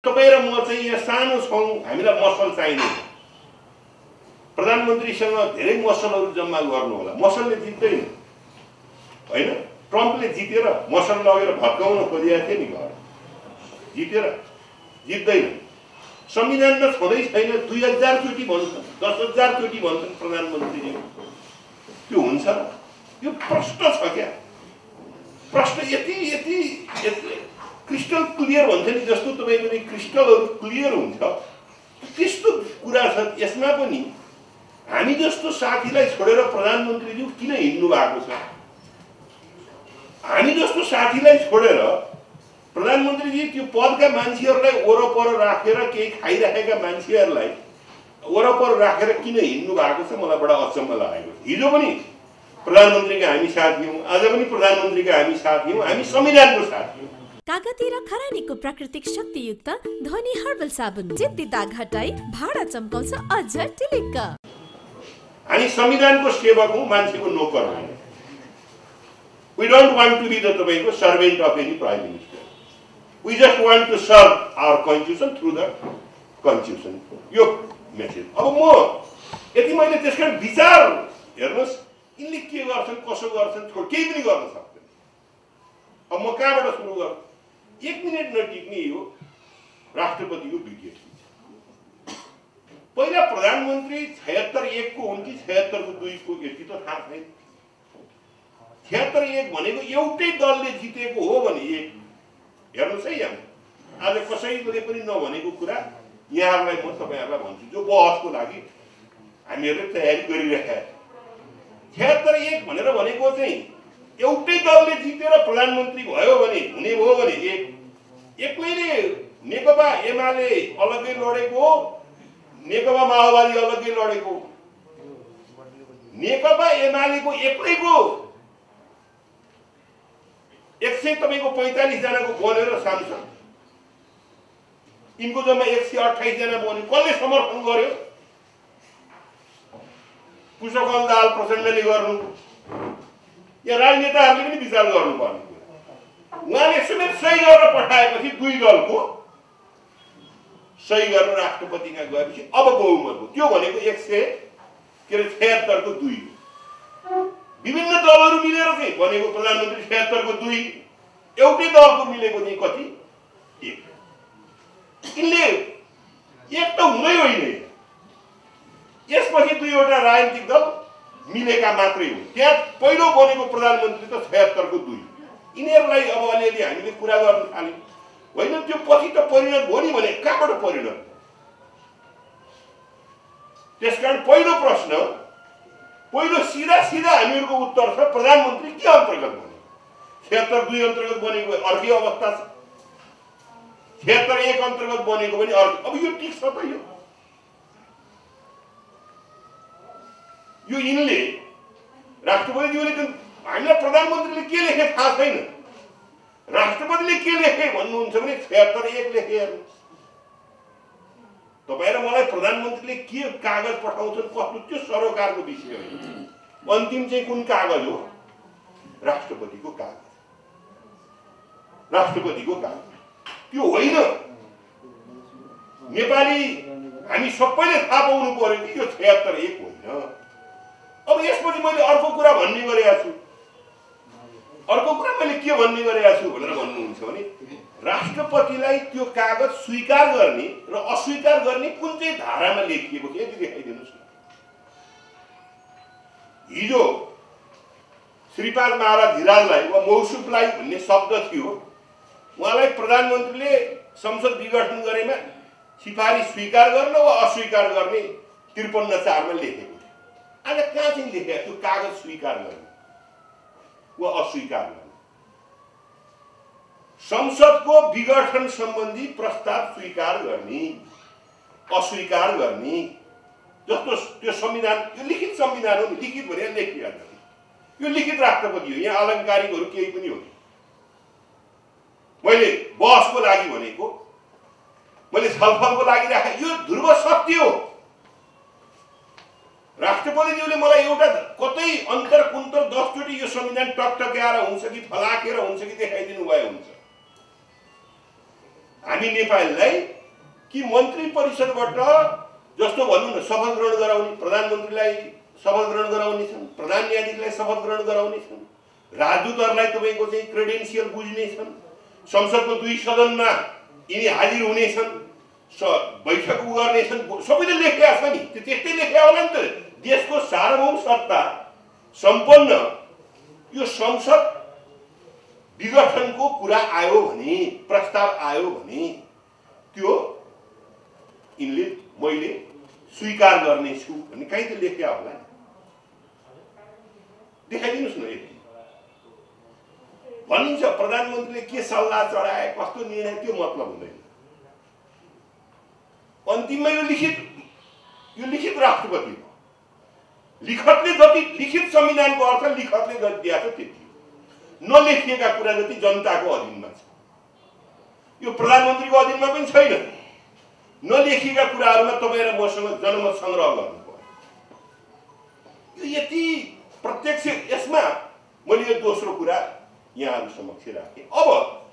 तपाईँ र म चाहिँ यहाँ सानो छौँ, हामीलाई मसल चाहिने। प्रधानमन्त्रीसँग धेरै मसलहरू जम्मा गर्नु होला। मसलले जित्दैन होइन। ट्रम्पले जितेर मसल लगेर भत्काउन खोजेको थियो नि घर, जितेर जित्दैन। संविधानमा छँदै छैन। 2000 चोटि भन्छन्, 10,000 चोटि भन्छन् प्रधानमन्त्रीले। त्यो हुन्छ र? यो प्रश्न छ क्या। प्रश्न यति यति यति क्रिस्टल क्लियर भन्छ नि, जस्तो तपाईँको नि क्रिस्टलहरू क्लियर हुन्छ त्यस्तो कुरा छ। यसमा पनि हामी जस्तो साथीलाई छोडेर प्रधानमन्त्रीज्यू किन हिँड्नु भएको छ? हामी जस्तो साथीलाई छोडेर प्रधानमन्त्रीजी त्यो पदका मान्छेहरूलाई वरपर राखेर, केही खाइरहेका मान्छेहरूलाई वरपर राखेर किन हिँड्नु भएको छ? मलाई बडा अचम्म लागेको छ। हिजो पनि प्रधानमन्त्रीका हामी साथी हौँ, आज पनि प्रधानमन्त्रीका हामी साथी हौँ, हामी संविधानको साथी हौँ। कागती र खरानीको प्राकृतिक शक्तियुक्त ध्वनि हर्बल साबुन जिद्दी दाग हटाई भाडा चम्काउँछ अझ टिलिक्क। हामी संविधानको सेवक हौँ, मान्छेको नोकर होइन। We don't want to be the तपाईँको servant of any prime minister. We just want to serve our constitution through the constitution. यो मेसेज। अब म यति मैले त्यसकारण विचार हेर्नुहोस्, यिनले के गर्छन्, कसो गर्छन्, केही पनि गर्न सक्दैन। अब म कहाँबाट सुरु गर्छु? 1 मिनट नटिक्ने यो राष्ट्रपतिको विज्ञप्ति छ। पहिला प्रधानमन्त्री 76 को हुन् कि 76 को 2 को, यति त थाहा छैन। 76 भनेको एउटै दलले जितेको हो भने एक। हेर्नुहोस् है, यहाँ आज कसैले पनि नभनेको कुरा यहाँहरूलाई म तपाईँहरूलाई भन्छु, जो बहसको लागि हामीहरूले तयारी गरिरहेका। 76 भनेर भनेको चाहिँ एउटै दलले जितेर प्रधानमन्त्री भयो भने, हुने भयो भने एक। एक्लैले नेकपा एमाले अलग्गै लडेको, नेकपा माओवादी अलग्गै लडेको, नेकपा एमालेको एक्लैको 100 तपाईँको 45 जनाको बनेर सांसद, यिनको जम्मा 128 जना बन्यो। कसले समर्थन गर्यो? पुष्पकमल दाहाल प्रचण्डले गर्नु, या राजनेताहरूले पनि विचार गर्नुपर्ने कुरा। उहाँले समेत सही गरेर पठाएपछि 2 दलको सही गरेर राष्ट्रपतिमा गएपछि अब बहुमत हो। त्यो भनेको 176 को 2। विभिन्न दलहरू मिलेर चाहिँ बनेको प्रधानमन्त्री 76 को 2, एउटै दलको मिलेको चाहिँ कति? 1। यिनले एक त हुँदै होइन, यसपछि 2वटा राजनीतिक दल मिलेका मात्रै हो। त्यहाँ पहिलो बनेको प्रधानमन्त्री त 76 को 2। यिनीहरूलाई अब अलिअलि हामीले कुरा गर्न थाल्यौँ होइन। त्यो पछि त परिणत भयो नि भने कहाँबाट परिणत? त्यसकारण पहिलो प्रश्न, पहिलो सिधा हामीहरूको उत्तर छ, प्रधानमन्त्री के अन्तर्गत बन्यो? 76-2 अन्तर्गत बनेको अर्कै अवस्था छ, 76-1 अन्तर्गत बनेको पनि अर्को। अब यो ठिक छ त? यो यिनले राष्ट्रपतिज्यूले हामीलाई प्रधानमन्त्रीले के लेखे थाहा छैन। राष्ट्रपतिले के लेखे भन्नुहुन्छ भने 76-1 लेखे। हेर्नुहोस्, तपाईँ र मलाई प्रधानमन्त्रीले के कागज पठाउँछन् कस्तो, त्यो सरोकारको विषय हो। अन्तिम चाहिँ कुन कागज हो? राष्ट्रपतिको कागज, राष्ट्रपतिको कागज। त्यो होइन। नेपाली हामी सबैले थाहा पाउनु पर्यो कि यो 76-1 होइन। अब यसपछि मैले अर्को कुरा भन्ने गरेको छु। अर्को कुरा मैले के भन्ने गरेको छु भनेर भन्नुहुन्छ भने, राष्ट्रपतिलाई त्यो कागज स्वीकार गर्ने र अस्वीकार गर्ने कुन चाहिँ धारामा लेखिएको छ यति देखाइदिनुहोस् न। हिजो श्रीपाद महाराज धिराजलाई वा मौसुफलाई भन्ने शब्द थियो, उहाँलाई प्रधानमन्त्रीले संसद विघटन गरेमा सिफारिस स्वीकार गर्न वा अस्वीकार गर्ने 53(4) मा लेखेको थियो। आज कहाँ चाहिँ लेखेको त्यो कागज स्वीकार गर्ने वा अस्वीकार गर्ने? संसदको विघटन सम्बन्धी प्रस्ताव स्वीकार गर्ने अस्वीकार गर्ने, जस्तो त्यो संविधान, यो लिखित संविधान हो नि। लिखित भने लेखिया, यो लिखित राष्ट्रपति हो। यहाँ अलङ्कारिकहरू केही पनि हो। मैले बहसको लागि भनेको, मैले छलफलको लागि राखेँ, यो ध्रुव सत्य हो। राष्ट्रपतिज्यूले मलाई एउटा कतै अन्तर कुन्तर 10 चोटि यो संविधान टकटक्याएर हुन्छ कि फलाकेर हुन्छ कि देखाइदिनु भए हुन्छ। हामी नेपाललाई कि मन्त्री परिषदबाट जस्तो भनौँ न शपथ ग्रहण गराउने, प्रधानमन्त्रीलाई शपथ ग्रहण गराउने छन्, प्रधान न्यायाधीशलाई शपथ ग्रहण गराउने छन्, राजदूतहरूलाई तपाईँको चाहिँ क्रेडेन्सियल बुझ्ने छन्, संसदको 2 सदनमा यिनी हाजिर हुनेछन्, बैठक गर्नेछन्, सबैले लेखेका छ नि। त्यस्तै लेखेका होला नि त। देशको सार्वभौम सत्ता सम्पन्न यो संसद विघटनको कुरा आयो भने, प्रस्ताव आयो भने त्यो यिनले मैले स्वीकार गर्नेछु भन्ने कहीँ त लेखेका होला नि। देखाइदिनुहोस् न। यति भनिन्छ प्रधानमन्त्रीले के सल्लाह चढाए, कस्तो निर्णय, त्यो मतलब हुँदैन। अन्तिममा यो लिखित राष्ट्रपति हो। लिखतले जति, लिखित संविधानको अर्थ लिखतले जति दिएको छ त्यति हो। नलेखिएका कुरा जति जनताको अधीनमा छ। यो प्रधानमन्त्रीको अधीनमा पनि छैन। नलेखिएका कुराहरूमा तपाईँ र मसँग जनमत संग्रह गर्नु पर्यो। यो यति प्रत्यक्ष। यसमा मैले यो दोस्रो कुरा यहाँहरू समक्ष राखेँ। अब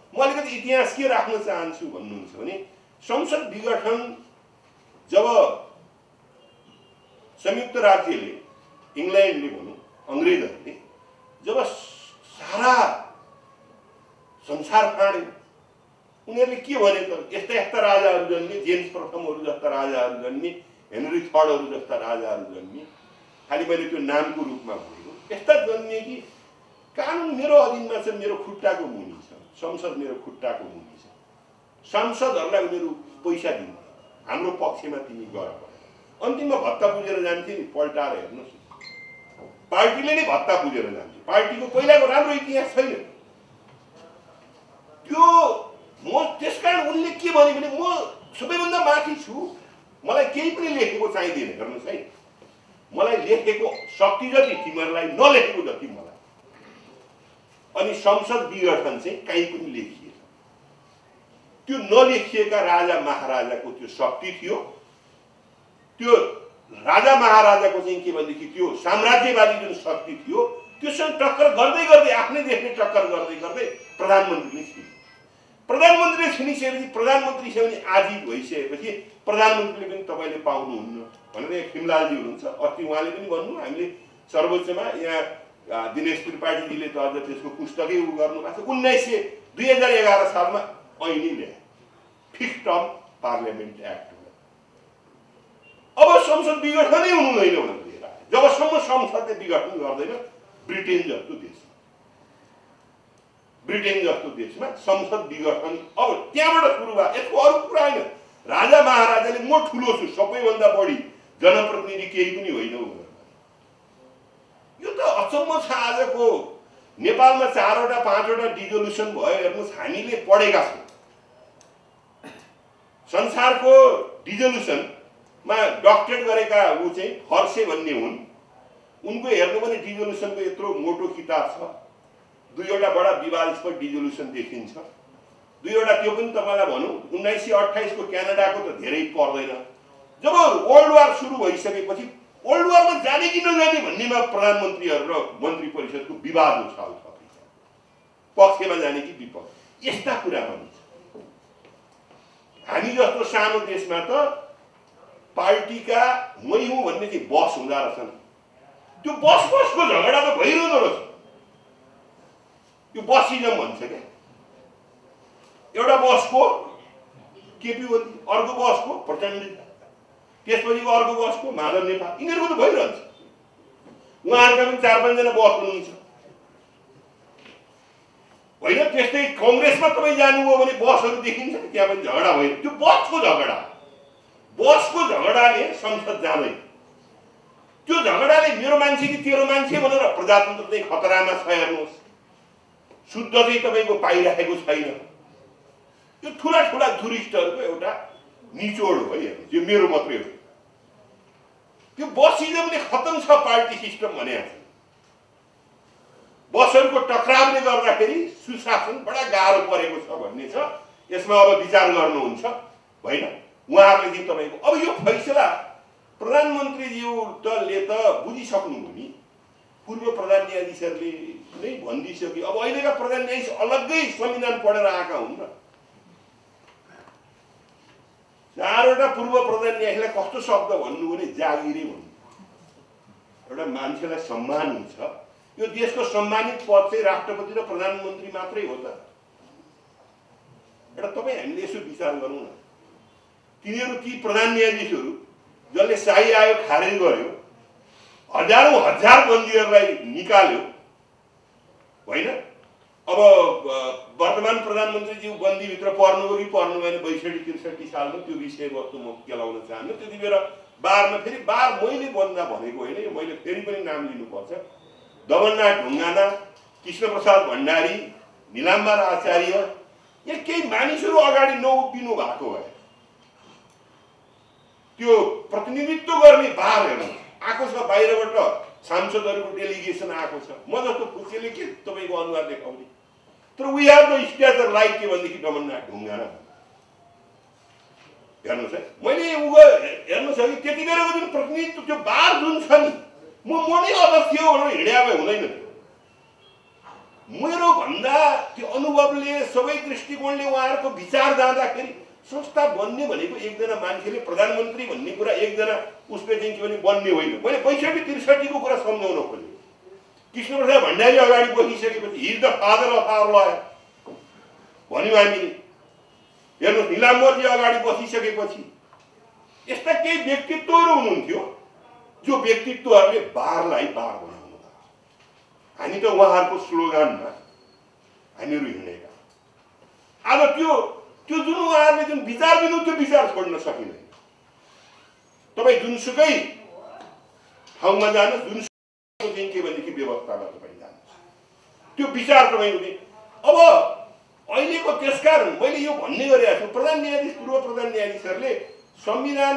म अलिकति इतिहास के राख्न चाहन्छु भन्नुहुन्छ भने, संसद विघटन जब संयुक्त राज्यले, इङ्ल्यान्डले भनौँ, अङ्ग्रेजहरूले जब सारा संसार फाड्यो, उनीहरूले के भने त यस्ता यस्ता राजाहरू जन्मे, जेम्स प्रथमहरू जस्ता राजाहरू जन्मे, हेनरी थर्डहरू जस्ता राजाहरू जन्मे। खालि मैले त्यो नामको रूपमा भनेको। यस्ता जन्मे कि कानुन मेरो अधीनमा छ, मेरो खुट्टाको मुनि छ, संसद मेरो खुट्टाको मुनि छ। सांसदहरूलाई उनीहरू पैसा दिन्थे, हाम्रो पक्षमा तिमी गर। अन्तिममा भत्ता बुझेर जान्थे नि, पल्टाएर हेर्नुहोस्। पार्टीले नै भत्ता बुझेर जान्थ्यो। पार्टीको पहिलाको राम्रो इतिहास छैन त्यो। म त्यसकारण उनले के भने म सबैभन्दा माथि छु, मलाई केही पनि लेखेको चाहिँदैन। हेर्नुहोस् है, मलाई लेखेको शक्ति जति तिमीहरूलाई, नलेखेको जति मलाई। अनि संसद विघटन चाहिँ कहीँ पनि लेखिएन। त्यो नलेखिएका राजा महाराजाको त्यो शक्ति थियो। त्यो राजा महाराजाको चाहिँ के भनेदेखि त्यो साम्राज्यवादी जुन शक्ति थियो, त्योसँग टक्कर गर्दै गर्दै, आफ्नै देशले टक्कर गर्दै गर्दै प्रधानमन्त्रीले छिने। प्रधानमन्त्रीले छिनिसकेपछि, प्रधानमन्त्री पनि आजित भइसकेपछि प्रधानमन्त्रीले पनि तपाईँले पाउनुहुन्न भनेर खिमलालजी हुनुहुन्छ। अस्ति उहाँले पनि भन्नु, हामीले सर्वोच्चमा यहाँ दिनेश त्रिपाठीजीले त अझ त्यसको पुस्तकै गर्नु भएको छ। 2011 सालमा ऐनै ल्याए, फिक्स्ड टर्म पार्लियामेन्ट एक्ट। अब संसद विघटनै हुँदैन भनेर जबसम्म संसदले विघटन गर्दैन, ब्रिटेन जस्तो देशमा संसद विघटन अब त्यहाँबाट सुरु भयो। यसको अरू कुरा होइन। राजा महाराजाले म ठुलो छु, सबैभन्दा बढी जनप्रतिनिधि केही पनि होइन। यो त अचम्म छ। आजको नेपालमा 4वटा 5वटा डिजोल्युसन भयो। हेर्नुहोस्, हामीले पढेका छौँ संसारको डिजोल्युसनमा डक्टरेट गरेका ऊ चाहिँ फर्से भन्ने हुन्। उनको हेर्नु भने डिजोल्युसनको यत्रो मोटो किताब छ। 2वटा बडा विवादास्पद डिजोल्युसन देखिन्छ। 2वटा त्यो पनि तपाईँलाई भनौँ 1928 को क्यानाडाको त धेरै पर्दैन। जब वर्ल्ड वार सुरु भइसकेपछि वर्ल्ड वारमा जाने कि नजाने भन्नेमा प्रधानमन्त्रीहरू र मन्त्री परिषदको विवाद उछाल छ। पक्षमा जाने कि विपक्ष, यस्ता कुरामा हुन्छ। हामी जस्तो सानो देशमा त पार्टीका मै हुँ भन्ने चाहिँ बस हुँदा रहेछन्। त्यो बसको झगडा त भइरहँदो रहेछ। यो बसिजम भन्छ क्या। एउटा बसको केपी ओली, अर्को बसको प्रचण्ड, त्यसपछिको अर्को बसको माधव नेपाल, यिनीहरूको त भइरहन्छ। उहाँहरूका पनि 4-5 जना बस हुनुहुन्छ होइन। त्यस्तै कङ्ग्रेसमा तपाईँ जानुभयो भने बसहरू देखिन्छ, त्यहाँ पनि झगडा भयो। त्यो बसको झगडाले संसद जाँदैन। त्यो झगडाले मेरो मान्छे कि तेरो मान्छे भनेर प्रजातन्त्र चाहिँ खतरामा छ। हेर्नुहोस्, शुद्ध चाहिँ तपाईँको पाइराखेको छैन। यो ठुला ठुला धुरिष्टहरूको एउटा निचोड हो। हेर्नुहोस्, यो मेरो मात्रै हो। त्यो बसिजमले खतम छ पार्टी सिस्टम भने। बसहरूको टक्रावले गर्दाखेरि सुशासन बडा गाह्रो परेको छ भन्ने छ। यसमा अब विचार गर्नुहुन्छ होइन उहाँहरूले चाहिँ तपाईँको। अब यो फैसला प्रधानमन्त्रीज्यूले त बुझिसक्नुभयो नि। पूर्व प्रधान न्यायाधीशहरूले नै भनिदिइसक्यो। अब अहिलेका प्रधान न्यायाधीश अलग्गै संविधान पढेर आएका हुन्। एउटा पूर्व प्रधान न्यायाधीशलाई कस्तो शब्द भन्नु भने जागिरे भन्नु। एउटा मान्छेलाई सम्मान हुन्छ, यो देशको सम्मानित पद चाहिँ राष्ट्रपति र प्रधानमन्त्री मात्रै हो त। एउटा तपाईँ हामीले यसो विचार गरौँ न, तिनीहरू ती प्रधान न्यायाधीशहरू जसले शाही आयोग खारेज गर्यो, हजारौं हजार बन्दीहरूलाई निकाल्यो होइन। अब वर्तमान प्रधानमन्त्रीज्यू बन्दीभित्र पर्नुभयो कि पर्नु भएन 62-63 सालमा, त्यो विषयवस्तु म केलाउन चाहन्न। त्यति बेला बारमा फेरि बार मैले बन्दा भनेको होइन, मैले फेरि पनि नाम लिनुपर्छ। दमननाथ ढुङ्गाना, कृष्णप्रसाद भण्डारी, निलाम्बर आचार्य, यहाँ केही मानिसहरू अगाडि नउभिनु भएको भए त्यो प्रतिनिधित्व गर्ने बार हेर्नु आएको छ। बाहिरबाट सांसदहरूको डेलिगेसन आएको छ। म जस्तो खुसीले के तपाईँको अनुहार देखाउने, तर we have the statute like के भनेदेखि दमननाथ ढुङ्गाना हेर्नुहोस् है। मैले हेर्नुहोस् है, त्यति बेलाको जुन प्रतिनिधित्व त्यो बार जुन छ नि, म नै अध्यक्ष हो भनेर हिँड्या भए हुँदैन। मेरो भन्दा त्यो अनुभवले, सबै दृष्टिकोणले उहाँहरूको विचार जाँदाखेरि संस्था बन्ने भनेको एकजना मान्छेले प्रधानमन्त्री भन्ने कुरा एकजना उसले चाहिँ के भने बन्ने होइन। मैले 62-63 को कुरा सम्झाउन खोजेँ। कृष्णप्रसाद भण्डारी अगाडि बसिसकेपछि his the father of our lawyer भन्यौँ हामीले। हेर्नुहोस्, निलाम्बरजी अगाडि बसिसकेपछि यस्ता केही व्यक्तित्वहरू हुनुहुन्थ्यो जो व्यक्तित्वहरूले बारलाई बार बनाउनु भयो। हामी त उहाँहरूको स्लोगानमा हामीहरू हिँडेका। आज त्यो जुन उहाँहरूले जुन विचार दिनु, त्यो विचार छोड्न सकिँदैन। तपाईँ जुनसुकै ठाउँमा जानुहोस्, जुनसुकै के भनेदेखि व्यवस्थामा तपाईँ जानुहोस्, त्यो विचार तपाईँको नि। अब अहिलेको त्यसकारण मैले यो भन्ने गरिरहेको छु, प्रधान न्यायाधीश, पूर्व प्रधान न्यायाधीशहरूले संविधान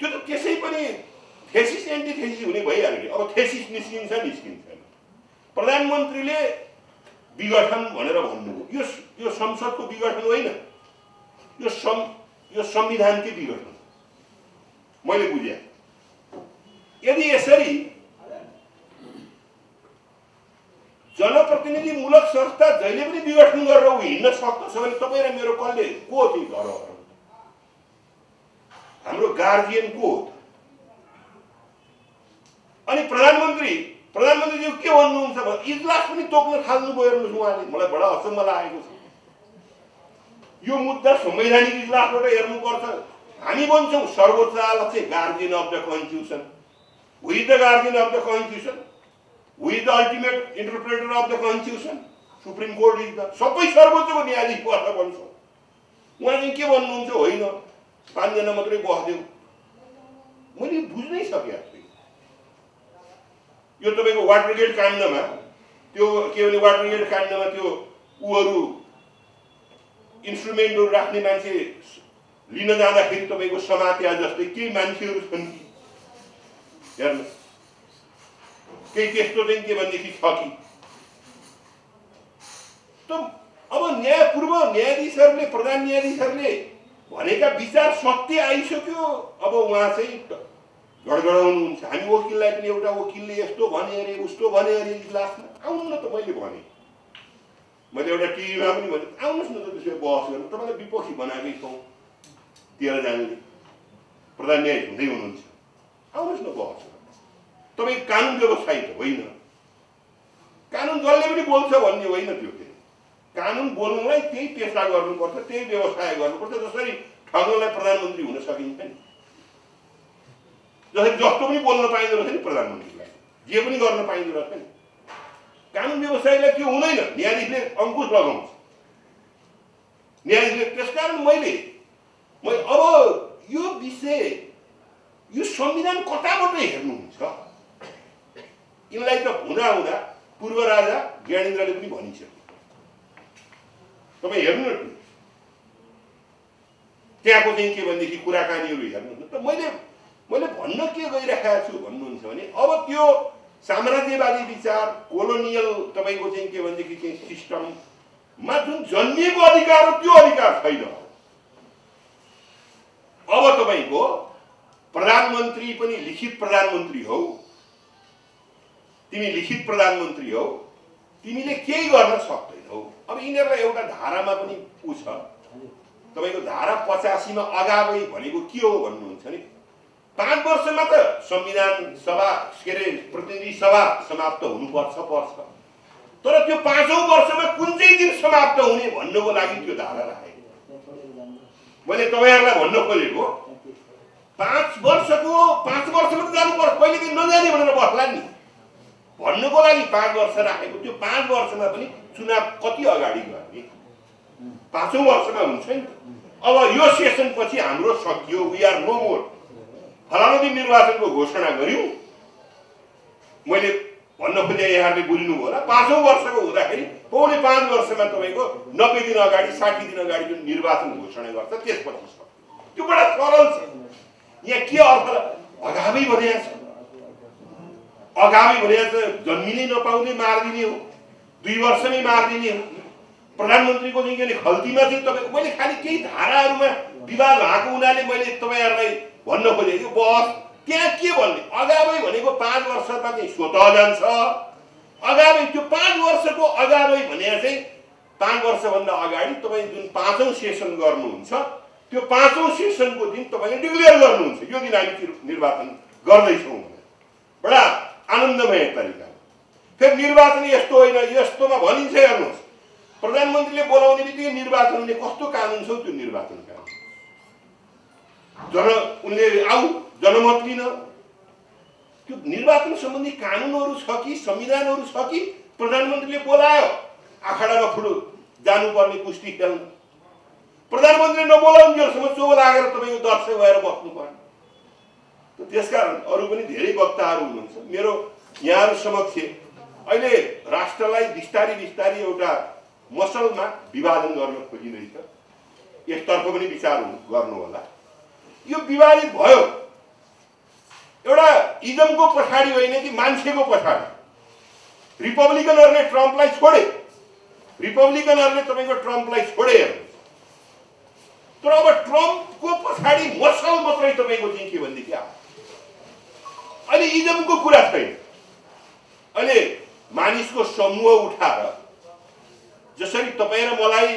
त्यो त त्यसै पनि थेसिस एन्टिथेसिस हुने भइहाल्यो नि। अब थेसिस निस्किन्छ। प्रधानमन्त्रीले विघटन भनेर भन्नुभयो, यो संसदको विघटन होइन, यो संविधानकै विघटन मैले बुझेँ। यदि यसरी जनप्रतिनिधिमूलक संस्था जहिले पनि विघटन गरेर ऊ हिँड्न सक्दछ भने तपाईँ र मेरो कसले को चाहिँ घर हो? हाम्रो गार्जियन को हो? अनि प्रधानमन्त्रीज्यू के भन्नुहुन्छ भने इजलास पनि तोक्न थाल्नुभयो। हेर्नुहोस्, उहाँले मलाई बडा अचम्म लागेको छ। यो मुद्दा संवैधानिक इजलासबाट हेर्नुपर्छ। हामी भन्छौँ सर्वोच्च अदालत चाहिँ guardian of the constitution, we the guardian of the constitution, we the ultimate interpreter of the constitution, supreme court is the, सबै सर्वोच्चको न्यायाधीश पर्छ भन्छौँ। उहाँ चाहिँ के भन्नुहुन्छ, होइन 5 जना मात्रै बस्देऊ। मैले बुझ्नै सकेको छु। यो तपाईँको वाटरगेट काण्डमा त्यो के भने वाटरगेट काण्डमा त्यो उहरू इन्स्ट्रुमेन्टहरू राख्ने मान्छे लिन जाँदाखेरि तपाईँको समात्या जस्तै केही मान्छेहरू छन् कि हेर्नुहोस्, केही त्यस्तो चाहिँ के भनेदेखि छ कि त अब पूर्व न्यायाधीशहरूले, प्रधान न्यायाधीशहरूले भनेका विचार सत्य आइसक्यो। अब उहाँ चाहिँ गडगडाउनुहुन्छ। हामी वकिललाई पनि एउटा वकिलले यस्तो भने अरे उस्तो भने अरे इजलासमा आउनु न त। मैले एउटा टिभीमा पनि भने आउनुहोस् न त, त्यसो बहस गर्नु। तपाईँलाई विपक्षी बनाएकै छौँ 13 जनाले, प्रधान न्यायाधीश हुँदै हुनुहुन्छ, आउनुहोस् न बहस गर्नु। तपाईँ कानुन व्यवस्थायी त होइन, कानुन जसले पनि बोल्छ भन्ने होइन। त्यो कानुन बोल्नुलाई त्यही पेसा गर्नुपर्छ, त्यही व्यवस्था गर्नुपर्छ। जसरी ठग्नलाई प्रधानमन्त्री हुन सकिन्छ नि, जसरी जस्तो पनि बोल्न पाइँदो रहेछ नि प्रधानमन्त्रीलाई, जे पनि गर्न पाइँदो रहेछ नि। कानुन व्यवसायीलाई त्यो हुँदैन, न्यायाधीशले अङ्कुश लगाउँछ न्यायाधीशले। त्यसकारण मैले अब यो विषय, यो संविधान कताबाट हेर्नुहुन्छ? यिनलाई त हुँदा पूर्व राजा ज्ञानेन्द्रले पनि भनिसक्यो। तपाईँ हेर्नु न त्यहाँको चाहिँ के भनेदेखि कुराकानीहरू हेर्नुहोस् न त। मैले भन्न के गइरहेको छु भन्नुहुन्छ भने अब त्यो साम्राज्यवादी विचार, कोलोनियल तपाईँको चाहिँ के भनेदेखि चाहिँ सिस्टममा जुन जन्मिएको अधिकार हो त्यो अधिकार छैन। अब तपाईँको प्रधानमन्त्री पनि लिखित प्रधानमन्त्री हौ, तिमी लिखित प्रधानमन्त्री हौ, तिमीले केही गर्न सक्दैनौ। अब यिनीहरूलाई एउटा धारामा पनि उ छ, तपाईको धारा 85 मा अगावै भनेको के हो भन्नुहुन्छ नि 5 वर्षमा त संविधान सभा के रे प्रतिनिधि सभा समाप्त हुनुपर्छ पर्छ तर त्यो 5औं वर्षमा कुन चाहिँ दिन समाप्त हुने भन्नको लागि त्यो धारा राखेको मैले तपाईहरुलाई भन्न खोजेको 5 वर्षमा त जानुपर्छ कहिले कि नजाने भनेर बस्ला नि भन्नको लागि 5 वर्ष राखेको त्यो 5 वर्षमा पनि चुनाव कति अगाडि गर्ने 5औं वर्षमा हुन्छ नि अब यो सेसन पछि हाम्रो सकियो वी आर नो मोर फलाना दिन निर्वाचनको घोषणा गर्यौं मैले भन्न खोजे यहाँले बुझ्नु होला 5औं वर्षको हुँदाखेरि पौने 5 वर्षमा तपाईको 90 दिन अगाडि 60 दिन अगाडि जुन निर्वाचन घोषणा गर्छ त्यसपछि सक्यो त्यो बडा सरल छ यहाँ के अर्थ अगावै भनेको छ अगावै भनेको छ जन्मिनै नपाउने मार्दिने हो 2 वर्षमै मार्दिने हो प्रधानमन्त्रीको चाहिँ के खल्तीमा चाहिँ तपाईको मैले खाली केही धाराहरुमा विवाद भएको हुनाले मैले तपाईहरुलाई भन्न खोजेको बस त्यहाँ के भन्ने अगावै भनेको 5 वर्षमा चाहिँ स्वतः जान्छ अगावै त्यो 5 वर्षको अगावै भनेको चाहिँ 5 वर्ष भन्दा अगाडि तपाई जुन 5औं सेसन गर्नुहुन्छ त्यो 5औं सेसनको दिन तपाईले डिक्लेयर गर्नुहुन्छ यो दिन हामी निर्वाचन गर्दै छौं बडा आनन्दमय तरिका फेरि निर्वाचन यस्तो होइन यस्तोमा भनिन्छ हेर्नुस् प्रधानमन्त्रीले बोलाउने बित्तिकै निर्वाचन हुने कस्तो कानुन छ त्यो निर्वाचन कानुन उनले आऊ जनमत लिन त्यो निर्वाचन सम्बन्धी कानुनहरू छ कि संविधानहरू छ कि प्रधानमन्त्रीले बोलायो आखडामा फुडु जानुपर्ने कुस्ती खेल्न प्रधानमन्त्रीले नबोलाउन्जेलसम्म चोक लागेर तपाईको दर्शक भएर बस्नु पर्छ त्यसकारण अरु पनि धेरै वक्ताहरू हुनुहुन्छ मेरो यहाँहरु समक्ष अहिले राष्ट्रलाई बिस्तारी बिस्तारी एउटा मसलमा विभाजन गर्न खोजिरहेछ यसतर्फ पनि विचार गर्नु होला यो विभाजित भयो एउटा इजमको पछाडी होइन कि मान्छेको पछाडी रिपब्लिकनहरुले ट्रम्पलाई छोडे रिपब्लिकनहरुले तपाईको ट्रम्पलाई छोडे तर अब ट्रम्पको पछाडी मसल मात्रै तपाईको चाहिँ के भन्दै थियो अहिले इजमको कुरा छैन अहिले मानिसको समूह उठाएर जसरी तपाई र मलाई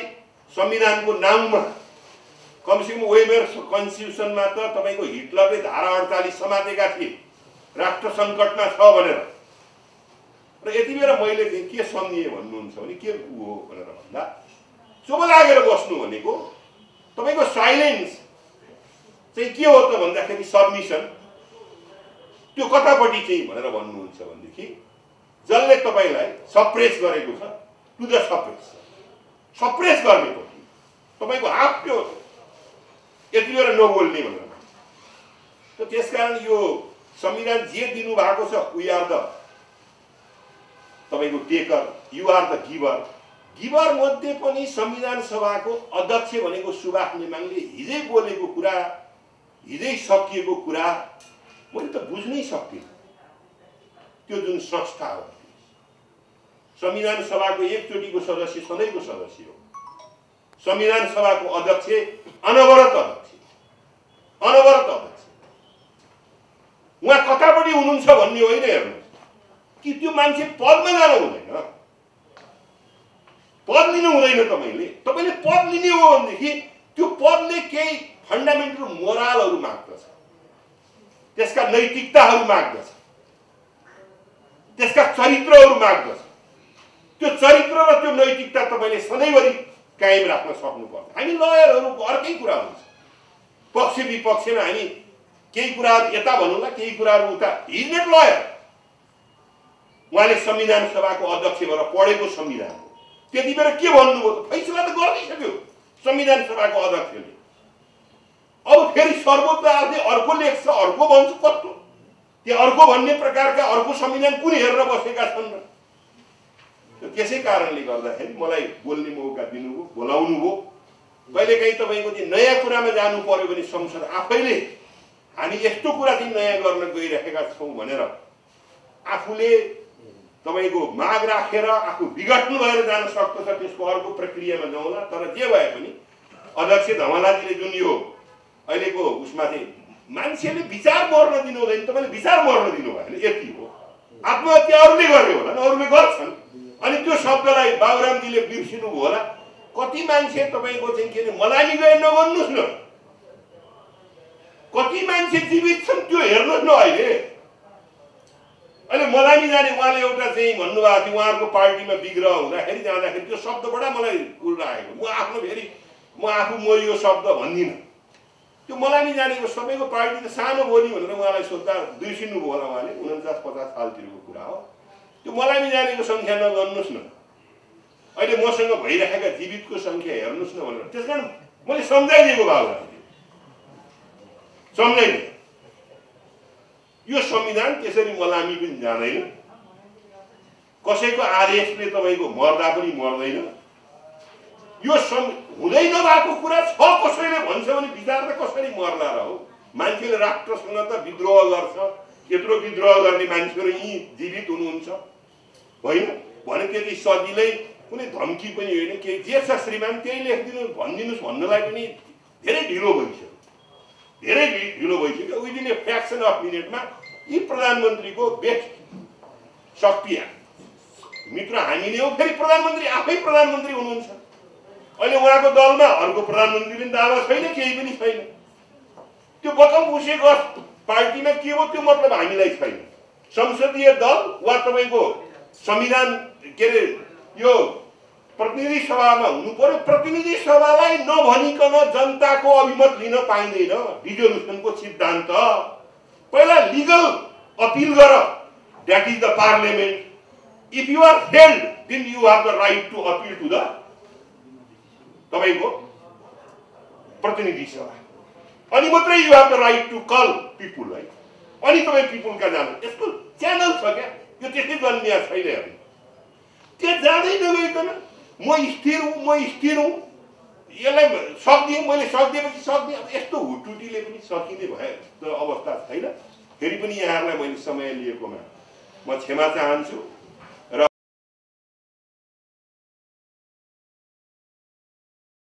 संविधानको नाममा कमसेकम वेबर कन्स्टिट्युसनमा त तपाईको हिटलरले धारा 48 समातेका थिए राष्ट्र संकटमा छ भनेर र यति बेला मैले चाहिँ के सम्झिए भन्नुहुन्छ भने के हो भनेर भन्दा चुप लागेर बस्नु भनेको तपाईको साइलेन्स चाहिँ के हो त भन्दाखेरि सबमिसन त्यो कतापटि चाहिँ भनेर भन्नुहुन्छ भनेदेखि जसले तपाईलाई सप्रेस गरेको छ टु द सप्रेस गर्ने तपाईको हात त्यो यति बेला नबोल्ने भनेर त त्यसकारण यो संविधान जे दिनु भएको छ वी आर द तपाईको taker you are the giver मध्ये पनि संविधान सभाको अध्यक्ष भनेको सुभाष नेमाङले हिजै बोलेको कुरा हिजै सकिएको कुरा मैले त बुझ्नै सक्दिन त्यो जुन संस्था हो संविधान सभाको एकचोटीको सदस्य सधैँको सदस्य हो संविधान सभाको अध्यक्ष अनवरत अध्यक्ष उहाँ कतापटि हुनुहुन्छ भन्ने होइन हेर्नुहोस् कि त्यो मान्छे पदमा जानु हुँदैन पद लिनु हुँदैन तपाईले पद लिने हो भनेदेखि त्यो पदले केही फन्डामेन्टल मोरलहरू माग्दछ त्यसका नैतिकताहरू माग्दछ त्यसका चरित्रहरू माग्दछ त्यो चरित्र र त्यो नैतिकता तपाईले सधैँभरि कायम राख्न सक्नुपर्छ हामी लयरहरुको अर्कै कुरा हुन्छ पक्ष विपक्षमा हामी केही कुराहरु यता भन्नुला केही कुराहरु उता इज नट लयर उहाँले संविधान सभाको अध्यक्ष भएर पढेको संविधान हो त्यति बेला के भन्नुभयो त फैसला त गरिसक्यो संविधान सभाको अध्यक्षले अब फेरि सर्वोच्च अदालतले अर्को लेख्छ अर्को भन्छ कस्तो त्यो अर्को भन्ने प्रकारका अर्को संविधान कुन हेरेर बसेका छन् त्यसै कारणले गर्दाखेरि मलाई बोल्ने मौका दिनुभयो बोलाउनु भयो कहिलेकाहीँ तपाईको चाहिँ नयाँ कुरामा जानु पर्यो भने संसद आफैले हामी यस्तो कुरा चाहिँ नयाँ गर्न गइरहेका छौं भनेर आफूले तपाईको माग राखेर आफू विघटन भएर जान सक्छ त्यसको अर्को प्रक्रियामा जाउँला तर जे भए पनि अध्यक्ष धमलाजीले जुन यो अहिलेको उसमा चाहिँ मान्छेले विचार मर्न दिनु हुँदैन तपाईले विचार मर्न दिनु भएन यति हो आत्महत्या अरूले गर्यो होला अरूले गर्छन् अनि त्यो शब्दलाई बाबुरामजीले बिर्सिनु भयो होला कति मान्छे तपाईको चाहिँ के अरे मलामी गए नगर्नुस् न, कति मान्छे जीवित छन् त्यो हेर्नुस् न। अहिले मलामी जाने उहाँले एउटा चाहिँ भन्नुभएको थियो, उहाँहरूको पार्टीमा विग्रह हुँदाखेरि जाँदाखेरि त्यो शब्दबाट मलाई उल लागेको। म आफू यो शब्द भन्दिनँ। त्यो मलामी जानेको सबैको पार्टी त सानो बोली भनेर उहाँलाई सोद्धा बिर्सिनुभयो होला उहाँले, 49-50 सालतिरको कुरा हो। त्यो मलामी जानेको सङ्ख्या नगर्नुहोस् न, अहिले मसँग भइरहेका जीवितको सङ्ख्या हेर्नुहोस् न भनेर। त्यस कारण मैले सम्झाइदिएको बाबुलाई, सम्झाइदिएँ यो संविधान त्यसरी मलामी पनि जाँदैन, कसैको आदेशले तपाईँको मर्दा पनि मर्दैन। यो हुँदै नभएको कुरा छ कसैले भन्छ भने विचार त कसरी मर्ला र हो। मान्छेले राष्ट्रसँग त विद्रोह गर्छ, यत्रो विद्रोह गर्ने मान्छेहरू यी जीवित हुनुहुन्छ होइन भने त्यति सजिलै कुनै धम्की पनि होइन, के जे छ श्रीमान त्यही लेखिदिनु भनिदिनुहोस् भन्नलाई पनि धेरै ढिलो भइसक्यो, धेरै ढिलो भइसक्यो। विदिन ए फ्र्याक्सन अफ मिनटमा यी प्रधानमन्त्रीको बेस्ट शक्ति मित्र हामी नै हो। फेरि प्रधानमन्त्री आफै प्रधानमन्त्री हुनुहुन्छ। अहिले उहाँको दलमा अर्को प्रधानमन्त्री पनि दावा छैन, केही पनि छैन। त्यो बकम उसेको पार्टीमा के हो त्यो मतलब हामीलाई छैन। संसदीय दल वा तपाईँको संविधान के अरे यो प्रतिनिधि सभामा हुनु पर्यो। प्रतिनिधि सभालाई नभनिकन जनताको अभिमत लिन पाइँदैन। रिजोल्युसनको सिद्धान्त पहिला लिगल अपिल गर, that is the parliament. If you are failed then you have the right to appeal to the तपाईँको प्रतिनिधि सभा, अनि मात्रै you have the right to call people है। अनि तपाईँ पिपुलका जानु, यसको च्यानल छ क्या, यो त्यस्तै गन्या छैन। हामी त्यहाँ जाँदै नगइकन म स्थिर हुँ यसलाई सक्दिएँ, मैले सक्दिएपछि सक्दिएँ। अब यस्तो हुटुटीले पनि सकिने भए अवस्था छैन। फेरि पनि यहाँहरूलाई मैले समय लिएकोमा म क्षमा चाहन्छु।